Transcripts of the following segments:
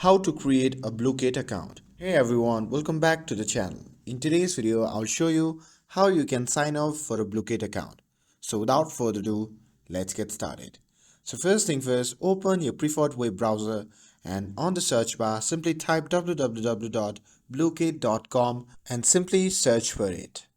How to create a Blooket account. Hey everyone, welcome back to the channel. In today's video, I'll show you how you can sign up for a Blooket account. So without further ado, let's get started. So first thing first, open your preferred web browser and on the search bar, simply type www.blooket.com and simply search for it.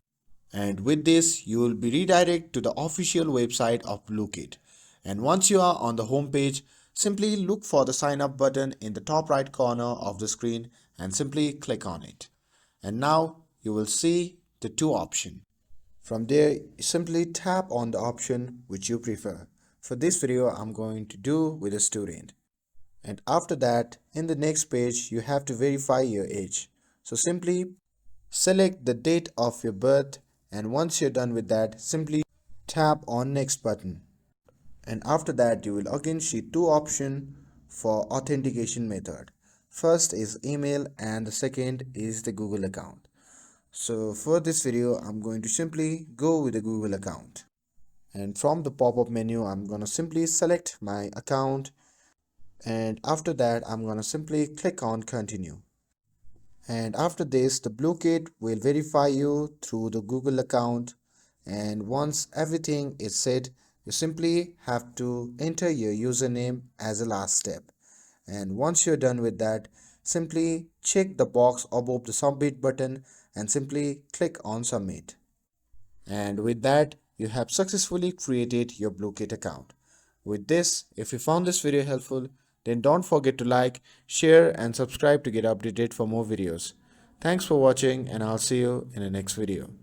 And with this, you will be redirected to the official website of Blooket. And once you are on the home page, simply look for the sign up button in the top right corner of the screen and simply click on it. And now you will see the two options. From there, simply tap on the option which you prefer. For this video, I'm going to do with a student. And after that, in the next page, you have to verify your age. So simply select the date of your birth, and once you're done with that, simply tap on next button. And after that, you will again see two options for authentication method. First is email and the second is the Google account. So for this video, I'm going to simply go with the Google account. And from the pop-up menu, I'm going to simply select my account, and after that, I'm going to simply click on continue. And after this, the Blooket will verify you through the Google account. And once everything is set, you simply have to enter your username as a last step. And once you're done with that, simply check the box above the submit button and simply click on submit. And with that, you have successfully created your Blooket account. With this, if you found this video helpful, then don't forget to like, share and subscribe to get updated for more videos. Thanks for watching and I'll see you in the next video.